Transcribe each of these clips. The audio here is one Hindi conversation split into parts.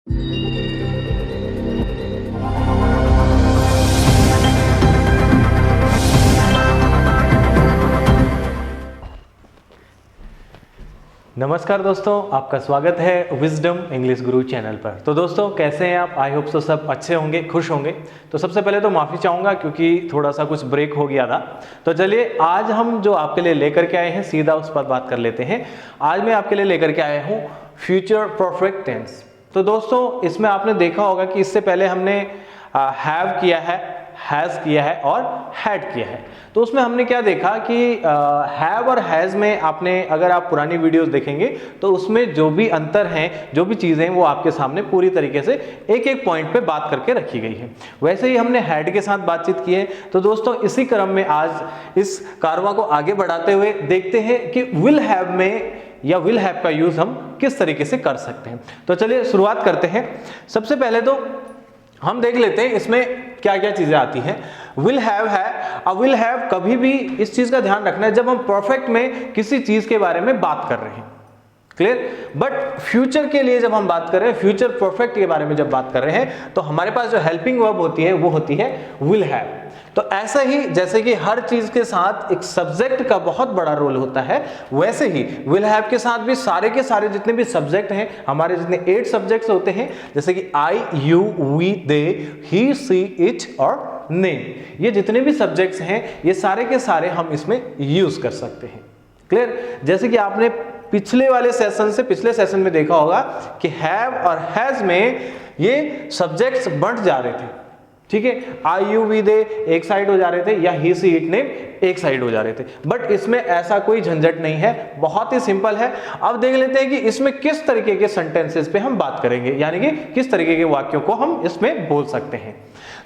नमस्कार दोस्तों, आपका स्वागत है विजडम इंग्लिश गुरु चैनल पर। तो दोस्तों कैसे हैं आप? आई होप सो सब अच्छे होंगे, खुश होंगे। तो सबसे पहले तो माफ़ी चाहूँगा क्योंकि थोड़ा सा कुछ ब्रेक हो गया था। तो चलिए आज हम जो आपके लिए लेकर के आए हैं सीधा उस पर बात कर लेते हैं। आज मैं आपके लिए लेकर के आया हूँ फ्यूचर परफेक्ट टेंस। तो दोस्तों इसमें आपने देखा होगा कि इससे पहले हमने हैव किया है, हैज़ किया है और हैड किया है। तो उसमें हमने क्या देखा कि हैव और हैज़ में आपने अगर आप पुरानी वीडियोस देखेंगे तो उसमें जो भी अंतर हैं, जो भी चीज़ें हैं, वो आपके सामने पूरी तरीके से एक एक पॉइंट पे बात करके रखी गई है। वैसे ही हमने हैड के साथ बातचीत की है। तो दोस्तों इसी क्रम में आज इस कारवां को आगे बढ़ाते हुए देखते हैं कि विल हैव में या विल हैव का यूज हम किस तरीके से कर सकते हैं। तो चलिए शुरुआत करते हैं। सबसे पहले तो हम देख लेते हैं इसमें क्या क्या चीजें आती हैं। विल हैव है। अब विल हैव कभी भी इस चीज का ध्यान रखना है जब हम परफेक्ट में किसी चीज के बारे में बात कर रहे हैं, क्लियर। बट फ्यूचर के लिए जब हम बात कर रहे हैं, फ्यूचर परफेक्ट के बारे में जब बात कर रहे हैं, तो हमारे पास जो हेल्पिंग वर्ब होती है वो होती है विल हैव। तो ऐसा ही जैसे कि हर चीज के साथ एक सब्जेक्ट का बहुत बड़ा रोल होता है, वैसे ही विल हैव के साथ भी सारे के सारे जितने भी सब्जेक्ट हैं, हमारे जितने 8 सब्जेक्ट्स होते हैं, जैसे कि I, you, we, they, he, she, it और नेम, ये जितने भी सब्जेक्ट्स हैं ये सारे के सारे हम इसमें यूज कर सकते हैं, क्लियर। जैसे कि आपने पिछले सेशन में देखा होगा कि हैव और हैज में ये सब्जेक्ट्स बंट जा रहे थे, ठीक है। आई, यू, वी, दे एक साइड हो जा रहे थे या ही, सी, इट, नेम एक साइड हो जा रहे थे। बट इसमें ऐसा कोई झंझट नहीं है, बहुत ही सिंपल है। अब देख लेते हैं कि इसमें किस तरीके के सेंटेंसेस पे हम बात करेंगे, यानी कि किस तरीके के वाक्यों को हम इसमें बोल सकते हैं।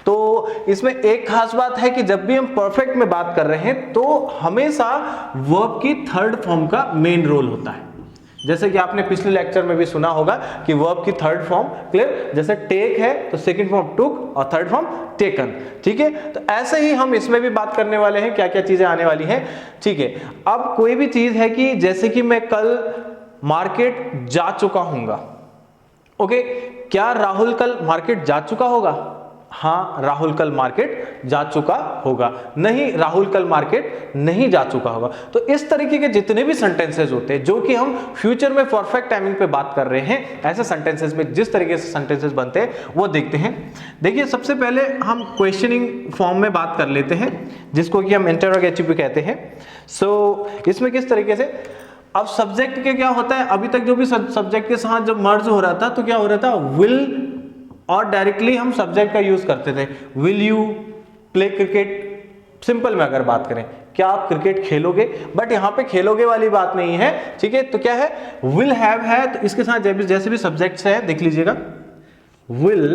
तो इसमें एक खास बात है कि जब भी हम परफेक्ट में बात कर रहे हैं तो हमेशा वर्ब की थर्ड फॉर्म का मेन रोल होता है। जैसे कि आपने पिछले लेक्चर में भी सुना होगा कि वर्ब की थर्ड फॉर्म, क्लियर, जैसे टेक है तो सेकंड फॉर्म टुक और थर्ड फॉर्म टेकन, ठीक है। तो ऐसे ही हम इसमें भी बात करने वाले हैं, क्या क्या चीजें आने वाली हैं, ठीक है। अब कोई भी चीज है कि जैसे कि मैं कल मार्केट जा चुका हूंगा, ओके, क्या राहुल कल मार्केट जा चुका होगा? हाँ, राहुल कल मार्केट जा चुका होगा। नहीं, राहुल कल मार्केट नहीं जा चुका होगा। तो इस तरीके के जितने भी सेंटेंसेस होते हैं जो कि हम फ्यूचर में परफेक्ट टाइमिंग पे बात कर रहे हैं, ऐसे सेंटेंसेस में जिस तरीके से सेंटेंसेस बनते हैं वो देखते हैं। देखिए सबसे पहले हम क्वेश्चनिंग फॉर्म में बात कर लेते हैं, जिसको कि हम इंटरोगेटिव भी कहते हैं। सो इसमें किस तरीके से, अब सब्जेक्ट के क्या होता है, अभी तक जो भी सब्जेक्ट के साथ जब मर्ज हो रहा था तो क्या हो रहा था, विल और डायरेक्टली हम सब्जेक्ट का यूज करते थे। Will you play cricket, simple में अगर बात करें, क्या आप क्रिकेट खेलोगे? बट यहां पे खेलोगे वाली बात नहीं है, ठीक है। तो क्या है, विल हैव है, तो इसके साथ जैसे भी सब्जेक्ट्स है देख लीजिएगा, विल।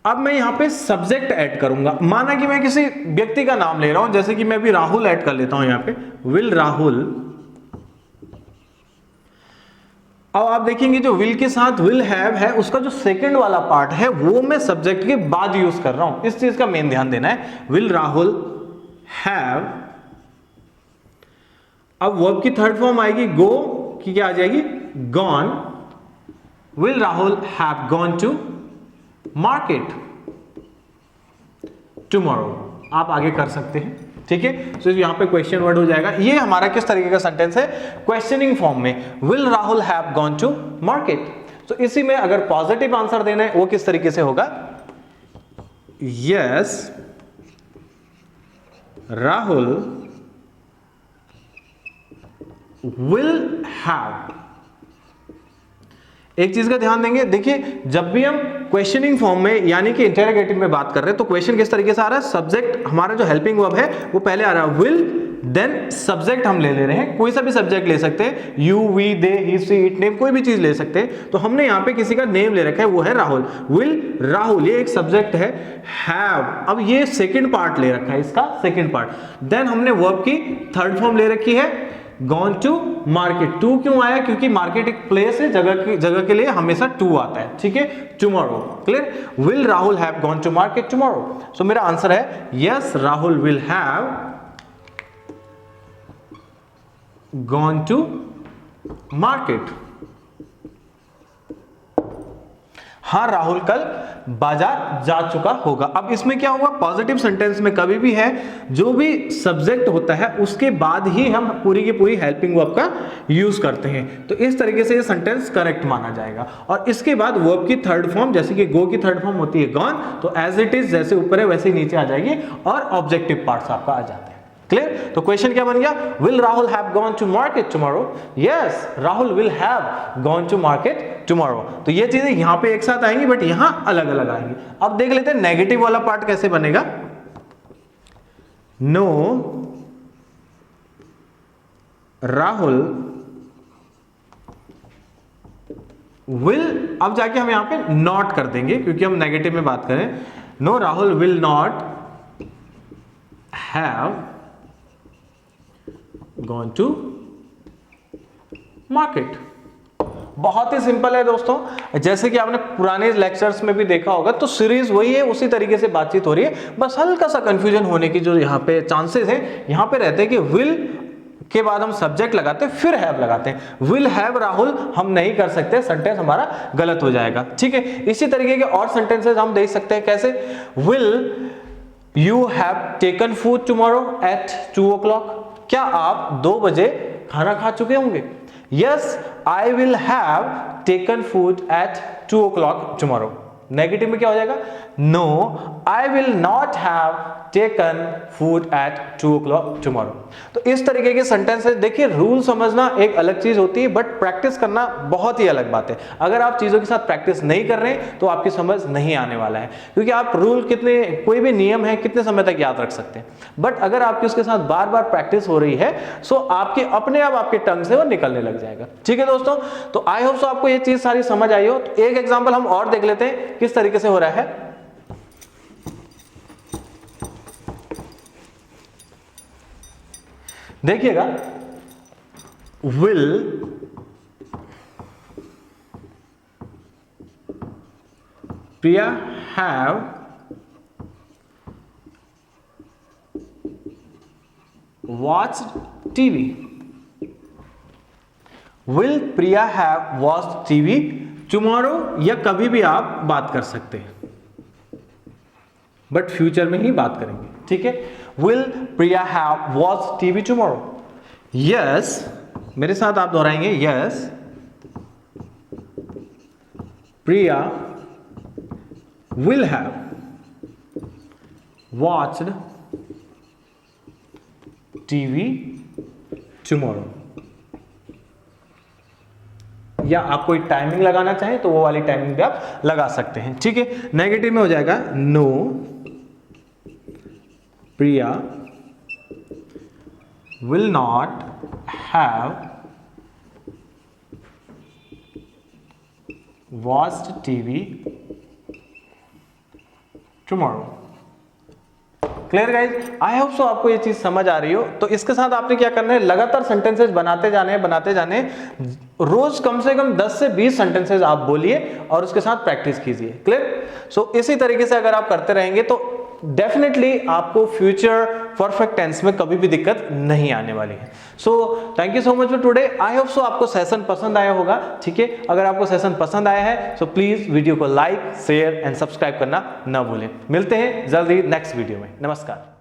अब मैं यहां पे सब्जेक्ट ऐड करूंगा। माना कि मैं किसी व्यक्ति का नाम ले रहा हूं, जैसे कि मैं अभी राहुल ऐड कर लेता हूं यहां पे, विल राहुल। अब आप देखेंगे जो विल के साथ विल हैव है, उसका जो सेकंड वाला पार्ट है वो मैं सब्जेक्ट के बाद यूज कर रहा हूं। इस चीज का मेन ध्यान देना है। विल राहुल हैव, अब वर्ब की थर्ड फॉर्म आएगी गो की, क्या आ जाएगी, gone. Will Rahul have gone to market tomorrow. आप आगे कर सकते हैं, ठीक है। तो यहां पे क्वेश्चन वर्ड हो जाएगा। ये हमारा किस तरीके का सेंटेंस है, क्वेश्चनिंग फॉर्म में, will Rahul have gone to market. तो इसी में अगर पॉजिटिव आंसर देना है वो किस तरीके से होगा, यस राहुल विल हैव। एक चीज का ध्यान देंगे, देखिए जब भी हम क्वेश्चनिंग फॉर्म में यानी कि इंटरोगेटिव में बात कर रहे हैं तो क्वेश्चन किस तरीके से आ रहा है, सब्जेक्ट हमारा जो हेल्पिंग वर्ब है वो पहले आ रहा है, विल, देन सब्जेक्ट हम ले रहे हैं, कोई सा भी सब्जेक्ट ले सकते हैं, you, we, they, he, she, it, name, कोई भी चीज ले सकते हैं। तो हमने यहाँ पे किसी का नेम ले रखा है, वो है राहुल। विल राहुल, ये एक सब्जेक्ट है। हैव, अब ये सेकेंड पार्ट ले रखा है, इसका सेकेंड पार्ट। देन हमने वर्ब की थर्ड फॉर्म ले रखी है, गॉन टू मार्केट। टू क्यों आया, क्योंकि मार्केट एक प्लेस है, जगह के लिए हमेशा टू आता है, ठीक है। Tomorrow, clear. Will Rahul have gone to market tomorrow. So मेरा आंसर है yes Rahul will have gone to market. हाँ राहुल कल बाजार जा चुका होगा। अब इसमें क्या हुआ, पॉजिटिव सेंटेंस में कभी भी है जो भी सब्जेक्ट होता है उसके बाद ही हम पूरी की पूरी हेल्पिंग वर्ब का यूज करते हैं, तो इस तरीके से ये सेंटेंस करेक्ट माना जाएगा। और इसके बाद वर्ब की थर्ड फॉर्म, जैसे कि गो की थर्ड फॉर्म होती है गॉन, तो एज इट इज जैसे ऊपर है वैसे ही नीचे आ जाएगी और ऑब्जेक्टिव पार्ट्स आपका आ जाते हैं। क्लियर? तो क्वेश्चन क्या बन गया, will Rahul have gone to market tomorrow? Yes, Rahul will have gone to market tomorrow. तो ये चीजें यहां पे एक साथ आएंगी बट यहां अलग अलग आएंगी। अब देख लेते हैं नेगेटिव वाला पार्ट कैसे बनेगा। नो राहुल विल, अब जाके हम यहां पे नॉट कर देंगे क्योंकि हम नेगेटिव में बात करें। No Rahul will not have gone to market. बहुत ही सिंपल है दोस्तों, जैसे कि आपने पुराने लेक्चर्स में भी देखा होगा, तो सीरीज वही है, उसी तरीके से बातचीत हो रही है। बस हल्का सा कंफ्यूजन होने की जो यहाँ पे चांसेस हैं, यहाँ पे रहते हैं कि विल के बाद हम सब्जेक्ट लगाते हैं फिर हैव लगाते हैं। विल हैव राहुल हम नहीं कर सकते, सेंटेंस हमारा गलत हो जाएगा। ठीक है, इसी तरीके के और सेंटेंसेस हम देख सकते हैं। कैसे, will you have taken food tomorrow at 2 o'clock? क्या आप 2 बजे खाना खा चुके होंगे? Yes, I will have taken food at 2 o'clock tomorrow. Negative में क्या हो जाएगा, no I will not have taken food at 2 o'clock tomorrow. तो इस तरीके के सेंटेंसेस, देखिए रूल समझना एक अलग चीज होती है बट प्रैक्टिस करना बहुत ही अलग बात है। अगर आप चीजों के साथ प्रैक्टिस नहीं कर रहे हैं तो आपकी समझ नहीं आने वाला है, क्योंकि आप रूल कितने, कोई भी नियम है कितने समय तक याद रख सकते हैं, बट अगर आपकी उसके साथ बार बार प्रैक्टिस हो रही है सो आपके अपने आप आपके टंग से वो निकलने लग जाएगा। ठीक है दोस्तों, तो आई होप सो आपको ये चीज सारी समझ आई हो। तो एक एग्जाम्पल हम और देख लेते हैं किस तरीके से हो रहा है। देखिएगा, will Priya have watched TV? Will Priya have watched TV tomorrow, या कभी भी आप बात कर सकते हैं बट फ्यूचर में ही बात करेंगे। ठीक है, will Priya have watched TV tomorrow? Yes, मेरे साथ आप दोहराएंगे, yes Priya will have watched TV tomorrow. या आप कोई टाइमिंग लगाना चाहें तो वो वाली टाइमिंग भी आप लगा सकते हैं। ठीक है, नेगेटिव में हो जाएगा, no Priya will not have watched TV tomorrow। Clear guys, I hope so आपको ये चीज समझ आ रही हो। तो इसके साथ आपने क्या करना है, लगातार सेंटेंसेस बनाते जाने, रोज कम से कम 10 से 20 सेंटेंसेस आप बोलिए और उसके साथ प्रैक्टिस कीजिए। क्लियर? सो इसी तरीके से अगर आप करते रहेंगे तो डेफिनेटली आपको फ्यूचर परफेक्ट टेंस में कभी भी दिक्कत नहीं आने वाली है। So thank you so much for today. I hope so आपको सेशन पसंद आया होगा। ठीक है, अगर आपको सेशन पसंद आया है सो प्लीज वीडियो को लाइक, शेयर एंड सब्सक्राइब करना ना भूलें। मिलते हैं जल्दी नेक्स्ट वीडियो में। नमस्कार।